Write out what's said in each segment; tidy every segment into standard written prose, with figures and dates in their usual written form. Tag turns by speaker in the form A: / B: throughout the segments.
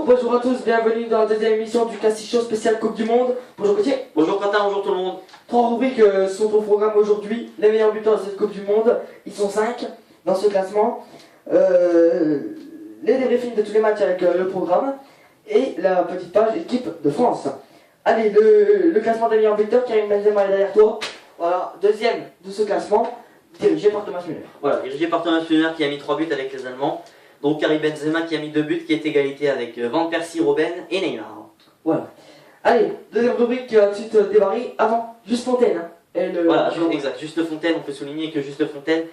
A: bonjour à tous, bienvenue dans la deuxième émission du Cassis Show spécial Coupe du Monde. Bonjour Gauthier.
B: Bonjour Quentin, bonjour tout le monde.
A: 3 rubriques sont au programme aujourd'hui. Les meilleurs buteurs de cette Coupe du Monde, ils sont 5 dans ce classement. Les débriefings de tous les matchs avec le programme et la petite page équipe de France. Allez, le classement des meilleurs buteurs, Karim Benzema est derrière toi. Voilà, deuxième de ce classement, dirigé par Thomas Müller.
B: Voilà, dirigé par Thomas Müller qui a mis 3 buts avec les Allemands. Donc Karim Benzema qui a mis 2 buts, qui est égalité avec Van Persie, Robben et Neymar.
A: Voilà. Allez, deuxième rubrique qui va tout de suite démarrer avant Juste Fontaine. Hein,
B: voilà, exact. Juste Fontaine, on peut souligner que Juste Fontaine,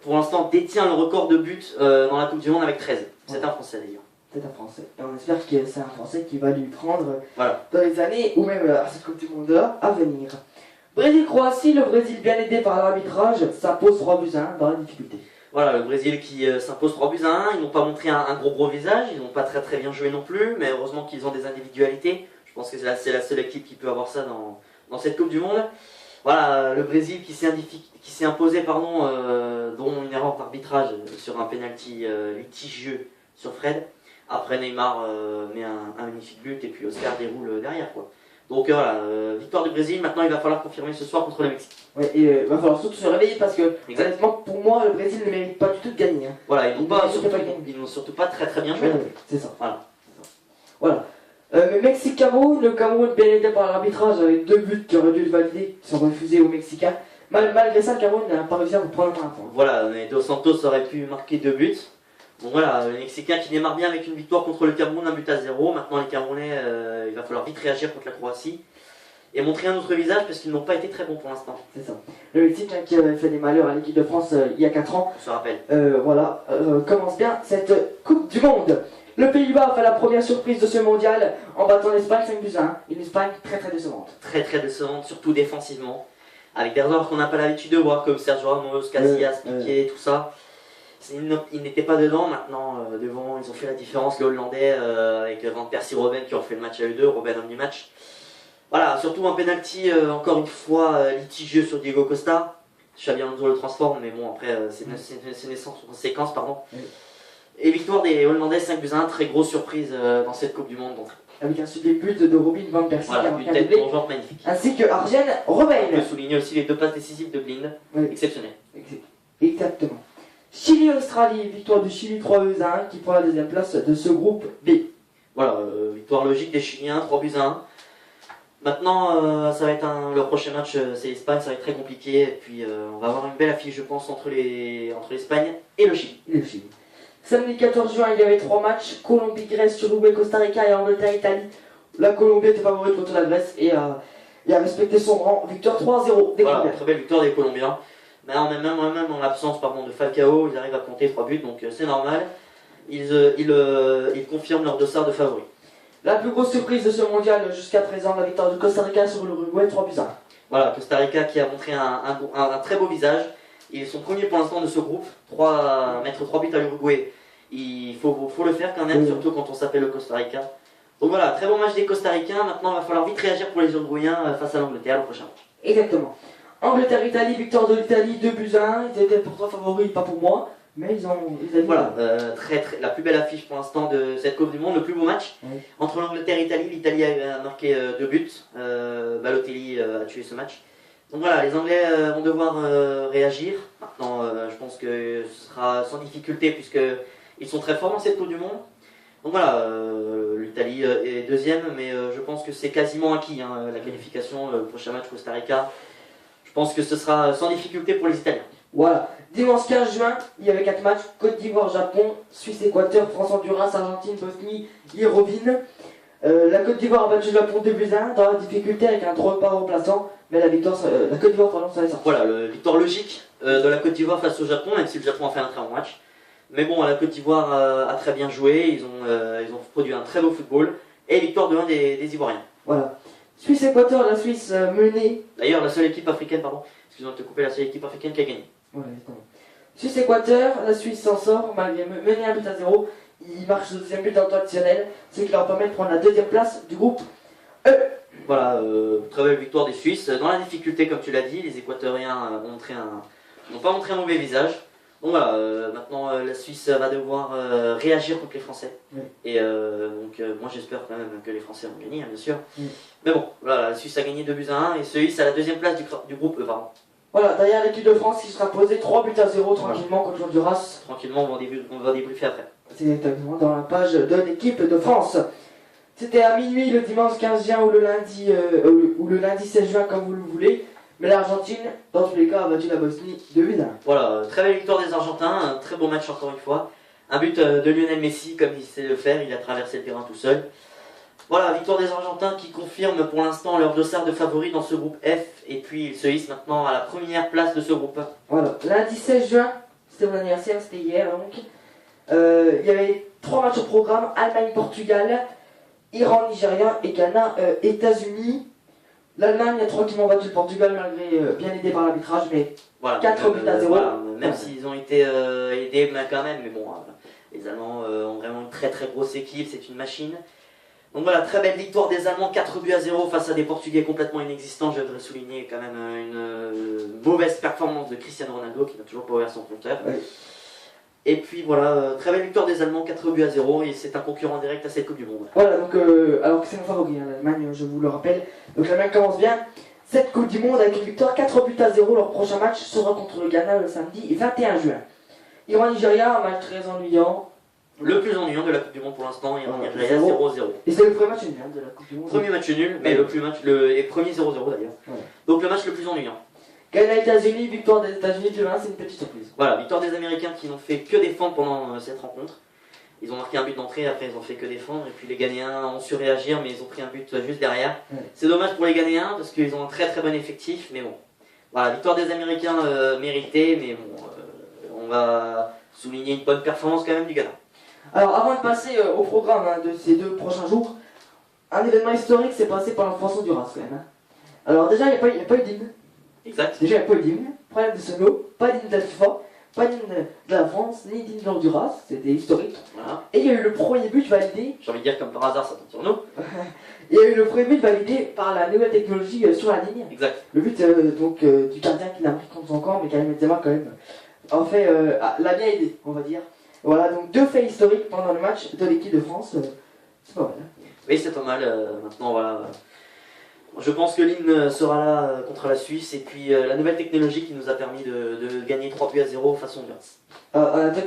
B: pour l'instant, détient le record de buts dans la Coupe du Monde avec 13. C'est un Français d'ailleurs.
A: C'est un Français. Et on espère que c'est un Français qui va lui prendre
B: voilà.
A: dans les années ou même à cette Coupe du Monde à venir. Brésil-Croatie, le Brésil bien aidé par l'arbitrage s'impose 3-1 dans la difficulté.
B: Voilà, le Brésil qui s'impose 3-1, ils n'ont pas montré un gros visage, ils n'ont pas très bien joué non plus, mais heureusement qu'ils ont des individualités. Je pense que c'est la seule équipe qui peut avoir ça dans cette Coupe du Monde. Voilà, le Brésil qui s'est imposé, dont une erreur d'arbitrage sur un penalty litigieux sur Fred. Après Neymar met un magnifique but et puis Oscar déroule derrière quoi. Donc voilà, victoire du Brésil, maintenant il va falloir confirmer ce soir contre le Mexique.
A: Ouais, et il va falloir surtout se réveiller parce que, honnêtement, pour moi, le Brésil ne mérite pas du tout de gagner. Hein.
B: Voilà, ils n'ont surtout pas très bien joué.
A: C'est ça. Voilà. Le Mexique-Cameroun, le Cameroun bien aidé par l'arbitrage avec 2 buts qui auraient dû le valider, qui sont refusés aux Mexicains. Malgré ça, le Cameroun n'a pas réussi à prendre un point.
B: Voilà, mais Dos Santos aurait pu marquer 2 buts. Bon voilà, les Mexicains qui démarrent bien avec une victoire contre le Cameroun, 1-0. Maintenant les Camerounais, il va falloir vite réagir contre la Croatie et montrer un autre visage parce qu'ils n'ont pas été très bons pour l'instant.
A: C'est ça. Le Mexique qui avait fait des malheurs à l'équipe de France il y a 4 ans.
B: On se rappelle.
A: Commence bien cette Coupe du Monde. Le Pays-Bas fait la première surprise de ce mondial en battant l'Espagne 5-1. Une Espagne très décevante.
B: Très décevante, surtout défensivement. Avec des joueurs qu'on n'a pas l'habitude de voir comme Sergio Ramos, Casillas, Piqué, tout ça. Ils n'étaient pas dedans, maintenant devant ils ont fait la différence, les Hollandais avec Van Persie, Robben qui ont fait le match à eux deux, Robben homme du match. Voilà, surtout un penalty encore une fois litigieux sur Diego Costa. Xabi Alonso le transforme, mais bon après c'est une conséquence, pardon. Et victoire des Hollandais 5-1, très grosse surprise dans cette Coupe du Monde d'entrée.
A: Avec un sublime but de Robin Van Persie
B: voilà,
A: qui a
B: marqué un doublé, magnifique.
A: Ainsi que Arjen Robben.
B: On peut souligner aussi les 2 passes décisives de Blind, exceptionnelles.
A: Exactement. Chili-Australie, victoire du Chili 3-1 qui prend la deuxième place de ce groupe B.
B: Voilà, victoire logique des Chiliens, 3-1. Maintenant, ça va être le prochain match, c'est l'Espagne, ça va être très compliqué. Et puis on va avoir une belle affiche, je pense, entre l'Espagne et le Chili.
A: Samedi 14 juin, il y avait 3 matchs, Colombie-Grèce, Uruguay, Costa Rica et Angleterre-Italie. La Colombie était favorite contre la Grèce et a respecté son rang. Victoire 3-0 des
B: Colombiens. Très belle victoire des Colombiens. Mais même en l'absence de Falcao, ils arrivent à compter 3 buts, donc c'est normal. Ils confirment leur dossard de favoris.
A: La plus grosse surprise de ce mondial jusqu'à présent, la victoire de Costa Rica sur l'Uruguay 3-1.
B: Voilà, Costa Rica qui a montré un très beau visage. Ils sont premiers pour l'instant de ce groupe. Mettre 3 buts à l'Uruguay, il faut le faire quand même, surtout quand on s'appelle le Costa Rica. Donc voilà, très bon match des Costaricains. Maintenant, il va falloir vite réagir pour les Uruguayens face à l'Angleterre le prochain match.
A: Exactement. Angleterre-Italie, victoire de l'Italie 2-1. Ils étaient pour toi favoris, pas pour moi, mais ils ont
B: voilà, la plus belle affiche pour l'instant de cette Coupe du Monde, le plus beau match. Entre l'Angleterre et l'Italie, l'Italie a marqué 2 buts. Balotelli a tué ce match. Donc voilà, les Anglais vont devoir réagir. Maintenant, je pense que ce sera sans difficulté puisqu'ils sont très forts dans cette Coupe du Monde. Donc voilà, l'Italie est deuxième, mais je pense que c'est quasiment acquis la qualification, le prochain match Costa Rica. Je pense que ce sera sans difficulté pour les Italiens.
A: Voilà, dimanche 15 juin, il y avait 4 matchs, Côte d'Ivoire, Japon, Suisse-Équateur, France-Honduras, Argentine, Bosnie, Irovine. La Côte d'Ivoire a battu le Japon 2-1 dans la difficulté avec un drôle pas remplaçant, mais la Côte d'Ivoire s'en est sortie.
B: Voilà, victoire logique de la Côte d'Ivoire face au Japon, même si le Japon a fait un très bon match. Mais bon, la Côte d'Ivoire a très bien joué, ils ont produit un très beau football, et victoire de 1 des Ivoiriens.
A: Voilà. Suisse-Équateur, la Suisse menée.
B: D'ailleurs, la seule équipe africaine, excusez-moi de te couper, la seule équipe africaine qui a gagné.
A: Voilà, exactement. Suisse-Équateur, la Suisse s'en sort, malgré mener 1-0. Ils marchent au deuxième but dans le temps additionnel, ce qui leur permet de prendre la deuxième place du groupe E.
B: Voilà, très belle victoire des Suisses. Dans la difficulté, comme tu l'as dit, les Équatoriens n'ont pas montré un mauvais visage. Donc voilà, maintenant la Suisse va devoir réagir contre les Français.
A: Oui.
B: Et donc moi j'espère quand même que les Français vont gagner, hein, bien sûr.
A: Oui.
B: Mais bon, voilà, la Suisse a gagné 2-1 et se hisse à la deuxième place du groupe E, pardon.
A: Voilà, derrière l'équipe de France qui sera posée 3-0 tranquillement contre l'Honduras.
B: Tranquillement, on va débriefer après.
A: C'est exactement dans la page de l'équipe de France. C'était à minuit le dimanche 15 juin ou le lundi 16 juin comme vous le voulez. Mais l'Argentine, dans tous les cas, a battu la Bosnie 2-1.
B: Voilà, très belle victoire des Argentins, un très beau match encore une fois. Un but de Lionel Messi comme il sait le faire, il a traversé le terrain tout seul. Voilà, victoire des Argentins qui confirme pour l'instant leur dossard de favoris dans ce groupe F. Et puis ils se hissent maintenant à la première place de ce groupe.
A: Voilà, lundi 16 juin, c'était mon anniversaire, c'était hier donc. Il y avait 3 matchs au programme, Allemagne-Portugal, Iran-Nigeria et Ghana-États-Unis. L'Allemagne a tranquillement battu le Portugal malgré bien aidé par l'arbitrage, mais
B: voilà,
A: 4-0.
B: Voilà, même s'ils ont été aidés quand même, mais bon, les Allemands ont vraiment une très très grosse équipe, c'est une machine. Donc voilà, très belle victoire des Allemands, 4-0 face à des Portugais complètement inexistants. Je voudrais souligner quand même une mauvaise performance de Cristiano Ronaldo qui n'a toujours pas ouvert son compteur.
A: Ouais.
B: Et puis voilà, très belle victoire des Allemands, 4-0 et c'est un concurrent direct à cette Coupe du Monde.
A: Voilà, donc alors que c'est mon favori, hein, l'Allemagne, je vous le rappelle. Donc l'Allemagne commence bien cette Coupe du Monde avec une victoire 4-0. Leur prochain match sera contre le Ghana le samedi 21 juin. Iran-Nigeria, un match très ennuyant.
B: Le plus ennuyant de la Coupe du Monde pour l'instant, Iran-Nigeria
A: 0-0.
B: 0-0.
A: Et c'est le premier match nul de la Coupe du Monde.
B: Premier match nul, mais le premier 0-0 d'ailleurs.
A: Ouais.
B: Donc le match le plus ennuyant.
A: Ghana-États-Unis, victoire des États-Unis 2-1, c'est une petite surprise.
B: Voilà, victoire des Américains qui n'ont fait que défendre pendant cette rencontre. Ils ont marqué un but d'entrée, après ils ont fait que défendre, et puis les Ghanéens ont su réagir, mais ils ont pris un but juste derrière.
A: Ouais.
B: C'est dommage pour les Ghanéens, parce qu'ils ont un très très bon effectif, mais bon. Voilà, victoire des Américains méritée, mais bon, on va souligner une bonne performance quand même du Ghana.
A: Alors avant de passer au programme de ces 2 prochains jours, un événement historique s'est passé pendant France-Honduras quand même. Hein. Alors déjà, il n'y a pas eu d'hymne.
B: Exact.
A: Déjà, il n'y a pas eu d'hymne, problème de sono, pas d'hymne de la FIFA, pas d'hymne de la France, ni d'hymne de l'Honduras, c'était historique.
B: Voilà.
A: Et il y a eu le premier but validé,
B: J'ai envie de dire comme par hasard, ça tombe sur nous.
A: il y a eu le premier but validé par la nouvelle technologie sur la ligne.
B: Exact.
A: Le but du gardien qui n'a pris contre son camp, mais Karim Benzema quand même, en fait, l'a bien aidé, on va dire. Voilà, donc 2 faits historiques pendant le match de l'équipe de France, c'est pas mal. Hein.
B: Oui, c'est pas mal. Maintenant, voilà. Je pense que l'hymne sera là contre la Suisse, et puis la nouvelle technologie qui nous a permis de gagner 3-0 face au Honduras.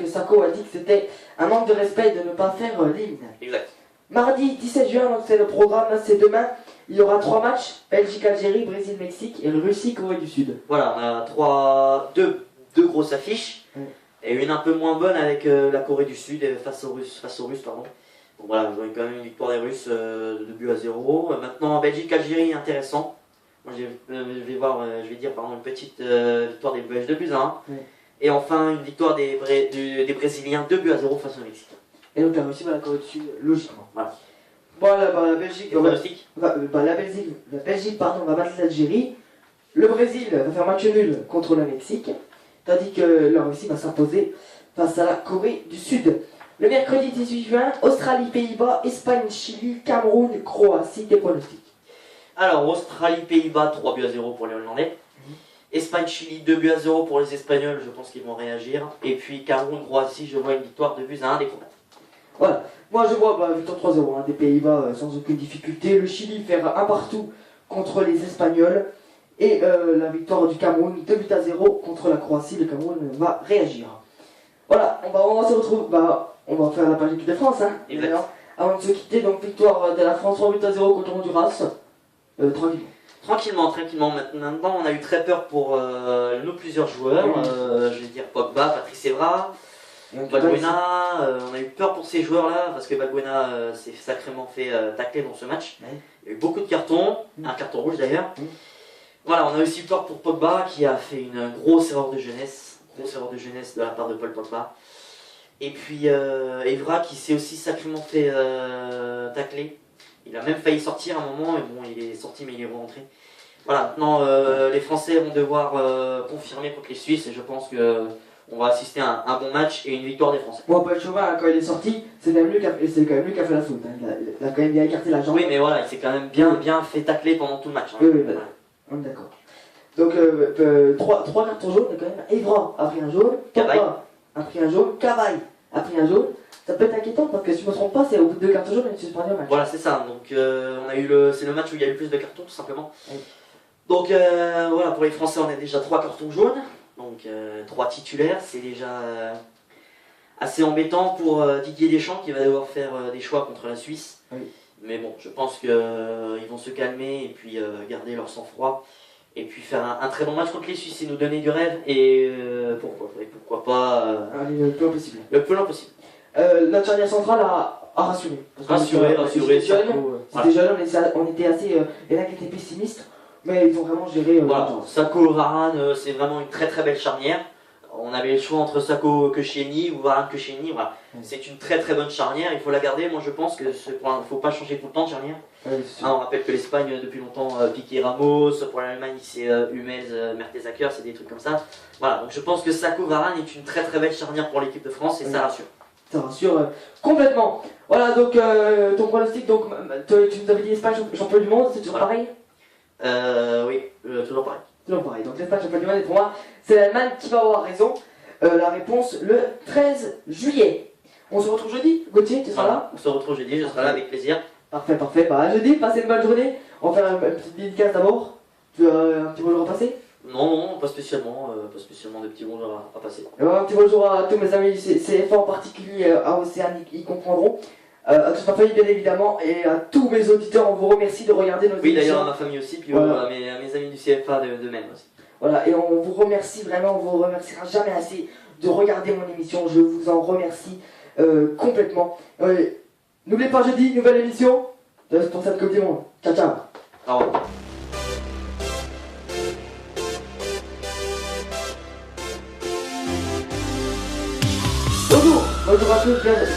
A: Que Sako a dit que c'était un manque de respect de ne pas faire l'hymne.
B: Exact.
A: Mardi 17 juin, donc c'est le programme, c'est demain. Il y aura 3 matchs, Belgique-Algérie, Brésil-Mexique et Russie-Corée du Sud.
B: Voilà, on a deux grosses affiches, et une un peu moins bonne avec la Corée du Sud face aux Russes, pardon. Donc voilà, vous avez quand même une victoire des Russes de 2-0. Maintenant, Belgique-Algérie, intéressant. Moi, je vais dire une petite victoire des Belges 2-1. Et enfin, une victoire des Brésiliens 2-0 face au Mexique.
A: Et donc la Russie va la Corée du Sud, logiquement.
B: Voilà.
A: Voilà, la Belgique, la Belgique va battre l'Algérie. Le Brésil va faire match nul contre le Mexique. Tandis que la Russie va s'imposer face à la Corée du Sud. Le mercredi 18 juin, Australie, Pays-Bas, Espagne, Chili, Cameroun, Croatie, des pronostics.
B: Alors, Australie, Pays-Bas, 3-0 pour les Hollandais. Espagne, Chili, 2-0 pour les Espagnols, je pense qu'ils vont réagir. Et puis Cameroun, Croatie, je vois une victoire de 2-1 des Croates.
A: Voilà, moi je vois victoire 3-0 des Pays-Bas sans aucune difficulté. Le Chili faire un partout contre les Espagnols. Et la victoire du Cameroun, 2-0 contre la Croatie. Le Cameroun va réagir. Voilà, on va se retrouver. On va faire la page d'équipe de France, hein. Avant de se quitter, donc victoire de la France 3-0 contre Honduras. Tranquillement.
B: Tranquillement. Maintenant, on a eu très peur pour plusieurs joueurs. Je vais dire Pogba, Patrice Evra, Balbuena. On a eu peur pour ces joueurs-là parce que Balbuena s'est sacrément fait tacler dans ce match. Il y a eu beaucoup de cartons, un carton rouge d'ailleurs. Voilà, on a aussi peur pour Pogba qui a fait une grosse erreur de jeunesse. De la part de Paul Pogba. Et puis Evra qui s'est aussi sacrément fait tacler. Il a même failli sortir à un moment, et bon, il est sorti mais il est rentré. Voilà, maintenant les Français vont devoir confirmer contre les Suisses, et je pense qu'on va assister à un bon match et une victoire des Français.
A: Bon, Paul Chauvin, quand il est sorti, c'est quand même lui qui a fait la faute. Hein. Il a quand même bien écarté la jambe.
B: Oui, mais voilà, il s'est quand même bien fait tacler pendant tout le match. Hein.
A: Oui, voilà. On est d'accord. Donc 3 cartons jaunes quand même. Evra a pris un jaune, Kappa a pris un jaune, Cavaille a pris un jaune. Ça peut être inquiétant parce que si je me trompe pas, c'est au bout de 2 cartons jaunes et une suspension au match.
B: Voilà, c'est ça. Donc c'est le match où il y a eu le plus de cartons tout simplement.
A: Oui.
B: Donc voilà, pour les Français, on a déjà 3 cartons jaunes. Donc 3 titulaires, c'est déjà assez embêtant pour Didier Deschamps qui va devoir faire des choix contre la Suisse.
A: Oui.
B: Mais bon, je pense qu'ils vont se calmer et puis garder leur sang-froid. Et puis faire un très bon match contre les Suisses et nous donner du rêve. Et pourquoi pas
A: Allez, le plus possible.
B: le plus long possible.
A: Notre charnière centrale a rassuré.
B: Rassuré,
A: C'était jeune,
B: voilà.
A: on était assez. Il y en a qui étaient pessimistes, mais ils ont vraiment géré.
B: Voilà, Sakho, Varane, c'est vraiment une très très belle charnière. On avait le choix entre Sakho que Koscielny ou Varane que Koscielny. Voilà. C'est une très très bonne charnière, il faut la garder. Moi je pense qu'il ne faut pas changer tout le temps de charnière. On rappelle que l'Espagne depuis longtemps Piqué Ramos, pour l'Allemagne c'est Hummels, Mertesacker, c'est des trucs comme ça. Voilà, donc je pense que Sakho Varane est une très très belle charnière pour l'équipe de France et ça rassure.
A: Ça rassure complètement. Voilà, donc ton pronostic, donc tu nous avais dit Espagne champion du monde, c'est toujours pareil?
B: Oui, toujours pareil.
A: Toujours pareil, donc l'Espagne champion du monde et pour moi c'est l'Allemagne qui va avoir raison. La réponse le 13 juillet. On se retrouve jeudi, Gauthier, tu seras là?
B: On se retrouve jeudi, je serai là avec plaisir.
A: Parfait, parfait. Bah jeudi, passez une bonne journée. On va faire une petite dédicace d'abord. Tu as un petit bonjour à passer?
B: Non, pas spécialement de petits bonjours à passer.
A: Un petit bonjour à tous mes amis du CFA en particulier à Océane, ils comprendront. À toute ma famille bien évidemment et à tous mes auditeurs, on vous remercie de regarder nos émissions.
B: Oui d'ailleurs à ma famille aussi, puis
A: voilà.
B: à mes amis du CFA de même aussi.
A: Voilà, et on vous remercie vraiment, on vous remerciera jamais assez de regarder mon émission, je vous en remercie complètement. N'oubliez pas jeudi, nouvelle émission pour cette Coupe du Monde. Ciao ciao.
B: Au revoir.
A: Bonjour à tous, bienvenue.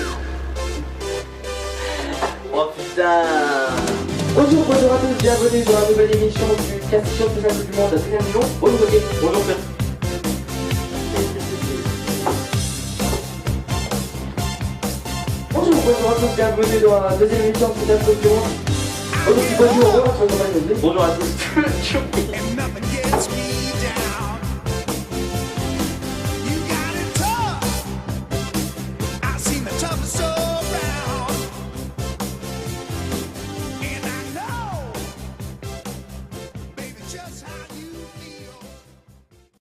B: Oh putain.
A: Bonjour à tous, bienvenue dans la nouvelle émission du classification de la Coupe du Monde. Très bien, bonjour Gauthier.
B: Bonjour Pierre.
A: Bonjour à tous, bienvenue dans la deuxième émission de la Coupe du Monde. Bonjour, bonjour à tous.
B: Bonjour à tous.